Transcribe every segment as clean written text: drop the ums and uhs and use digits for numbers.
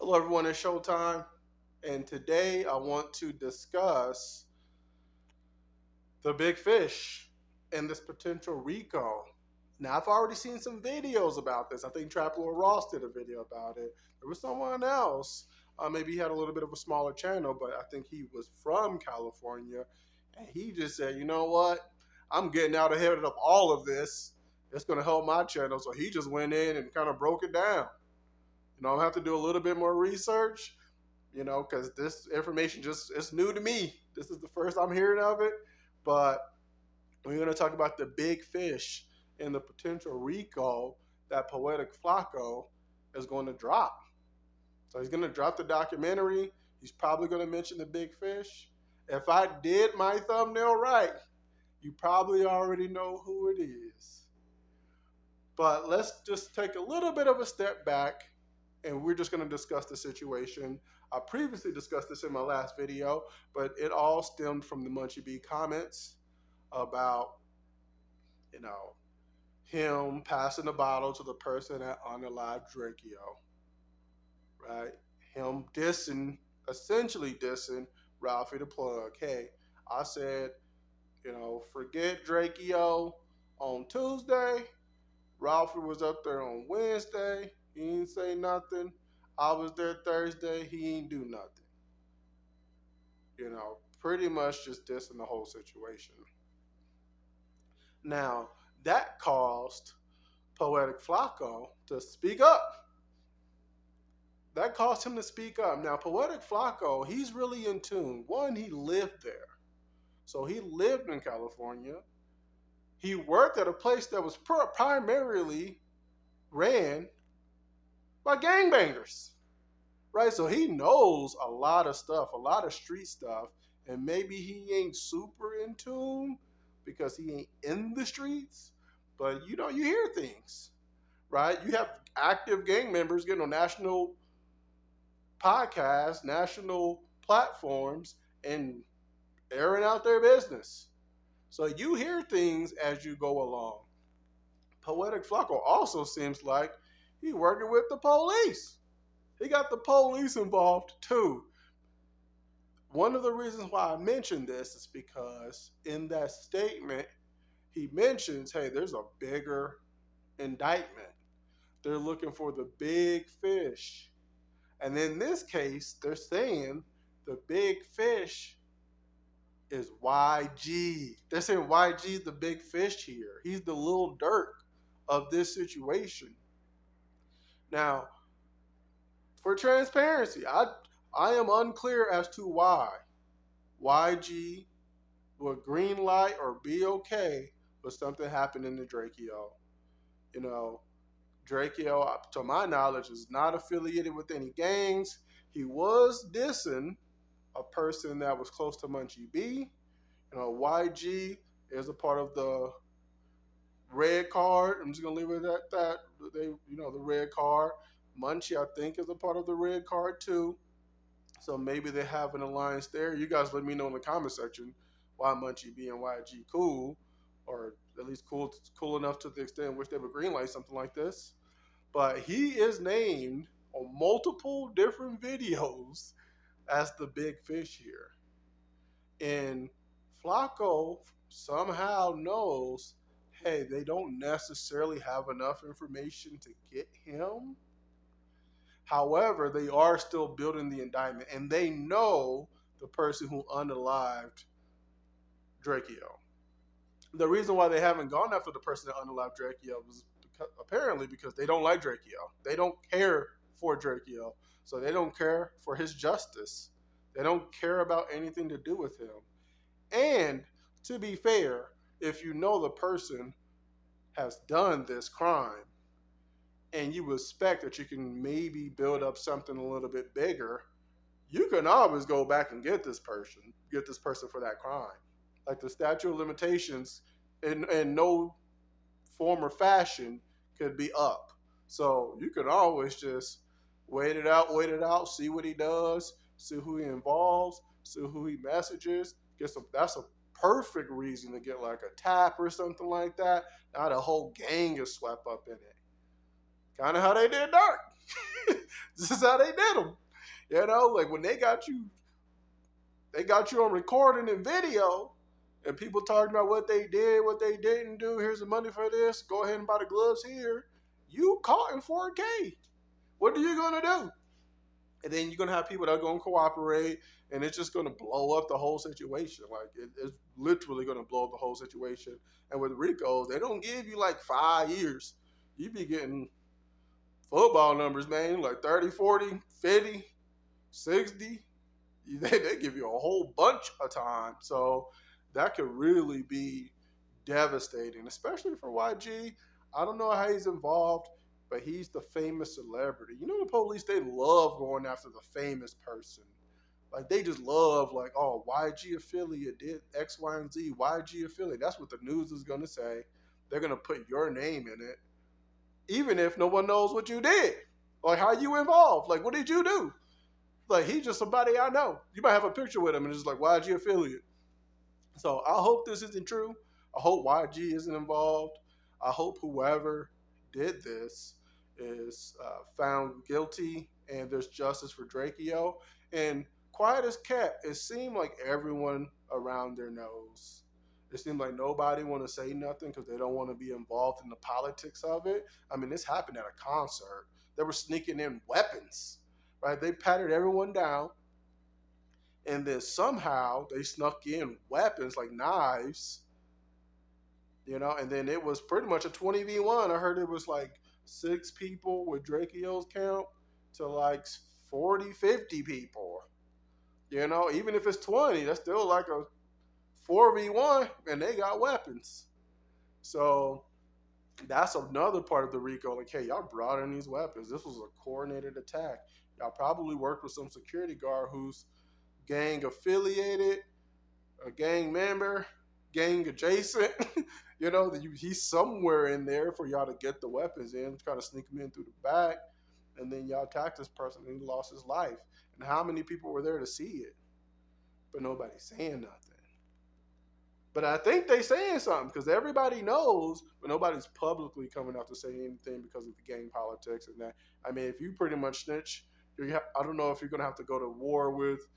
Hello, everyone. It's Showtime, and today I want to discuss the big fish and this potential Rico. Now, I've already seen some videos about this. I think Trap Lord Ross did a video about it. There was someone else. Maybe he had a little bit of a smaller channel, but I think he was from California, and he just said, "You know what? I'm getting out ahead of all of this. It's going to help my channel." So he just went in and kind of broke it down. I have to do a little bit more research, because this information it's new to me. This is the first I'm hearing of it. But we're going to talk about the big fish and the potential Rico that Poetic Flacco is going to drop. So he's going to drop the documentary. He's probably going to mention the big fish. If I did my thumbnail right, you probably already know who it is. But let's just take a little bit of a step back, and we're just going to discuss the situation. I previously discussed this in my last video, but it all stemmed from the Munchie B comments about, him passing the bottle to the person that unalived Drakeo, right? Him essentially dissing Ralphie the Plug. Hey, I said, forget Drakeo on Tuesday. Ralphie was up there on Wednesday. He didn't say nothing. I was there Thursday. He ain't do nothing. Pretty much just dissing the whole situation. Now, that caused Poetic Flacco to speak up. That caused him to speak up. Now, Poetic Flacco, he's really in tune. One, he lived there. So he lived in California. He worked at a place that was primarily ran by gangbangers, right? So he knows a lot of stuff, a lot of street stuff, and maybe he ain't super in tune because he ain't in the streets, but you hear things, right? You have active gang members getting on national podcasts, national platforms, and airing out their business. So you hear things as you go along. Poetic Flacco also seems like he's working with the police. He got the police involved too. One of the reasons why I mentioned this is because in that statement, he mentions, hey, there's a bigger indictment. They're looking for the big fish. And in this case, they're saying the big fish is YG. They're saying YG is the big fish here. He's the Lil Durk of this situation. Now, for transparency, I am unclear as to why YG would green light or be okay with something happening to Drakeo. Drakeo, to my knowledge, is not affiliated with any gangs. He was dissing a person that was close to Munchie B. YG is a part of the red card. I'm just gonna leave it at that. The red card. Munchie, I think, is a part of the red card too. So maybe they have an alliance there. You guys let me know in the comment section why Munchie B and YG cool, or at least cool enough to the extent in which they would greenlight something like this. But he is named on multiple different videos as the big fish here. And Flacco somehow knows, hey, they don't necessarily have enough information to get him. However, they are still building the indictment, and they know the person who unalived Drakeo. The reason why they haven't gone after the person that unalived Drakeo was apparently because they don't like Drakeo. They don't care for Drakeo, so they don't care for his justice. They don't care about anything to do with him. And to be fair, if you know the person has done this crime, and you expect that you can maybe build up something a little bit bigger, you can always go back and get this person for that crime. Like the statute of limitations in no form or fashion could be up. So you could always just wait it out, see what he does, see who he involves, see who he messages. That's a perfect reason to get like a tap or something like that. Now the whole gang is swept up in it. Kind of how they did Dark. This is how they did them. You know, like when they got you on recording and video, and people talking about what they did, what they didn't do. Here's the money for this. Go ahead and buy the gloves here. You caught in 4K. What are you gonna do? And then you're gonna have people that are gonna cooperate, and it's just gonna blow up the whole situation. Like it's literally gonna blow up the whole situation. And with Rico, they don't give you like 5 years. You be getting football numbers, man, like 30, 40, 50, 60. They give you a whole bunch of time. So that could really be devastating, especially for YG. I don't know how he's involved, but he's the famous celebrity. You know, the police, they love going after the famous person. Like, they just love, like, oh, YG affiliate did X, Y, and Z. YG affiliate. That's what the news is going to say. They're going to put your name in it, even if no one knows what you did. Like, how you involved. Like, what did you do? Like, he's just somebody I know. You might have a picture with him and it's like, YG affiliate. So I hope this isn't true. I hope YG isn't involved. I hope whoever did this is found guilty and there's justice for Drakeo. And quiet as kept, it seemed like everyone around there knows. It seemed like nobody want to say nothing because they don't want to be involved in the politics of it. I mean, this happened at a concert. They were sneaking in weapons, right? They patted everyone down, and then somehow they snuck in weapons like knives, you know, and then it was pretty much a 20v1. I heard it was like 6 people with Drakeo's count to like 40, 50 people. You know, even if it's 20, that's still like a 4v1, and they got weapons. So that's another part of the Rico. Like, hey, y'all brought in these weapons. This was a coordinated attack. Y'all probably worked with some security guard who's gang affiliated, a gang member, gang adjacent. You know, he's somewhere in there for y'all to get the weapons in, try to sneak them in through the back, and then y'all attacked this person and he lost his life. And how many people were there to see it? But nobody's saying nothing. But I think they saying something because everybody knows, but nobody's publicly coming out to say anything because of the gang politics and that. I mean, if you pretty much snitch, I don't know if you're gonna have to go to war with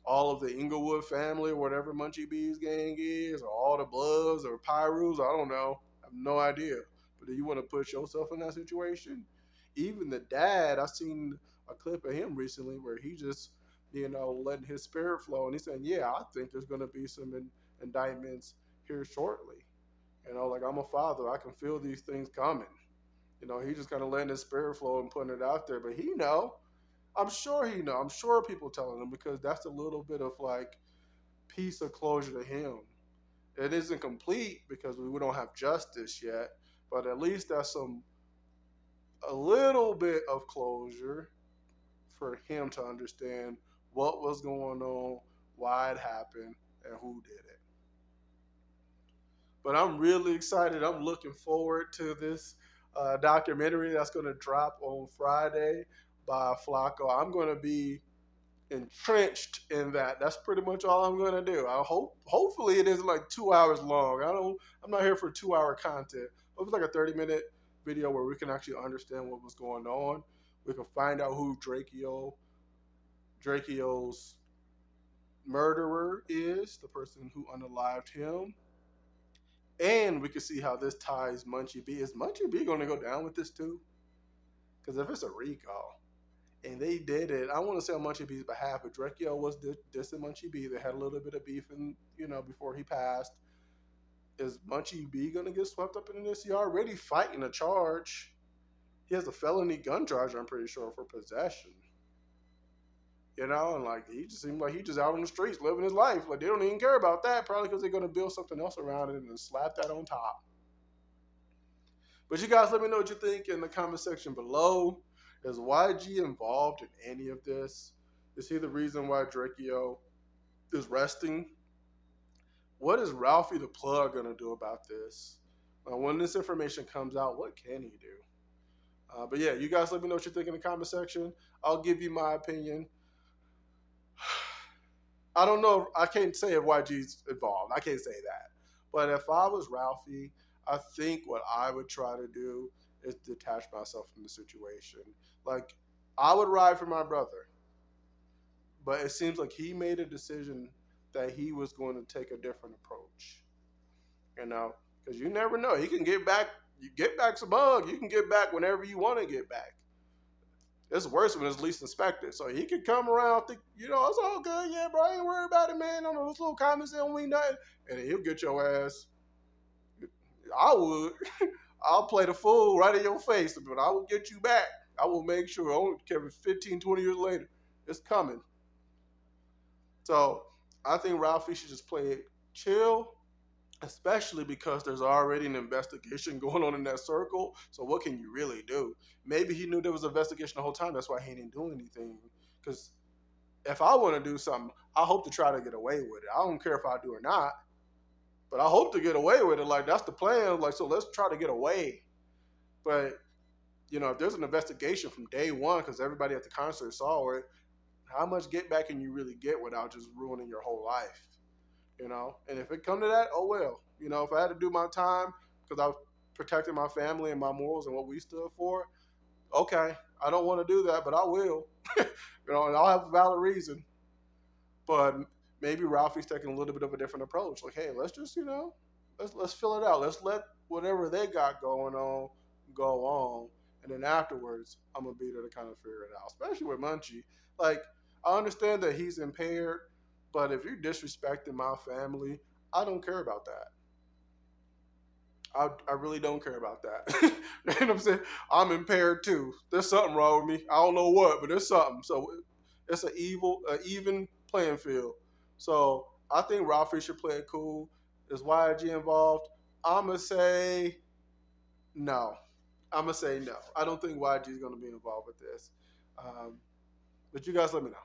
all of the Inglewood family or whatever Munchie B's gang is, or all the Bloods or Pyrus. I don't know. I have no idea. But do you want to put yourself in that situation? Even the dad, I seen a clip of him recently where he just, you know, letting his spirit flow, and he said, "Yeah, I think there's gonna be some indictments here shortly." You know, like, I'm a father, I can feel these things coming. You know, he just kind of letting his spirit flow and putting it out there, but he know. I'm sure he know. I'm sure people telling him because that's a little bit of like piece of closure to him. It isn't complete because we don't have justice yet, but at least that's a little bit of closure for him to understand what was going on, why it happened, and who did it. But I'm really excited. I'm looking forward to this documentary that's going to drop on Friday by Flacco. I'm going to be entrenched in that. That's pretty much all I'm going to do. Hopefully it isn't like 2 hours long. I'm not here for 2 hour content. It was like a 30-minute video where we can actually understand what was going on. We can find out who Drakeo's murderer is, the person who unalived him. And we can see how this ties Munchie B. Is Munchie B going to go down with this too? Because if it's a Rico and they did it, I want to say on Munchie B's behalf, but Drakeo was dissing Munchie B. They had a little bit of beef, and before he passed. Is Munchie B going to get swept up in this? He already fighting a charge. He has a felony gun charge, I'm pretty sure, for possession. And like, he just seemed like he just out on the streets living his life. Like, they don't even care about that, probably because they're going to build something else around it and then slap that on top. But you guys let me know what you think in the comment section below. Is YG involved in any of this? Is he the reason why Drakeo is resting? What is Ralphie the Plug going to do about this? When this information comes out, what can he do? But yeah, you guys let me know what you think in the comment section. I'll give you my opinion. I don't know. I can't say if YG's involved. I can't say that. But if I was Ralphie, I think what I would try to do is detach myself from the situation. Like, I would ride for my brother, but it seems like he made a decision that he was going to take a different approach. You know, because you never know. He can get back. You get back some bug. You can get back whenever you want to get back. It's worse when it's least suspected. So he could come around, think, it's all good. Yeah, bro, I ain't worried about it, man. On those little comments, they don't mean nothing. And then he'll get your ass. I would. I'll play the fool right in your face, but I will get you back. I will make sure. I don't care if it's 15, 20 years later. It's coming. So I think Ralphie should just play it chill, especially because there's already an investigation going on in that circle. So what can you really do? Maybe he knew there was an investigation the whole time. That's why he didn't do anything. Because if I want to do something, I hope to try to get away with it. I don't care if I do or not, but I hope to get away with it. Like, that's the plan. Like, so let's try to get away. But if there's an investigation from day one, because everybody at the concert saw it, how much get back can you really get without just ruining your whole life? And if it come to that, oh well. If I had to do my time because I was protecting my family and my morals and what we stood for, okay, I don't want to do that, but I will. And I'll have a valid reason. But maybe Ralphie's taking a little bit of a different approach. Like, hey, let's just, let's fill it out. Let's let whatever they got going on go on. And then afterwards, I'm gonna be there to kind of figure it out. Especially with Munchie. Like, I understand that he's impaired, but if you're disrespecting my family, I don't care about that. I really don't care about that. You know what I'm saying? I'm impaired too. There's something wrong with me. I don't know what, but there's something. So it's an even playing field. So I think Ralphie should play it cool. Is YG involved? I'ma say no. I'ma say no. I don't think YG is gonna be involved with this. But you guys let me know.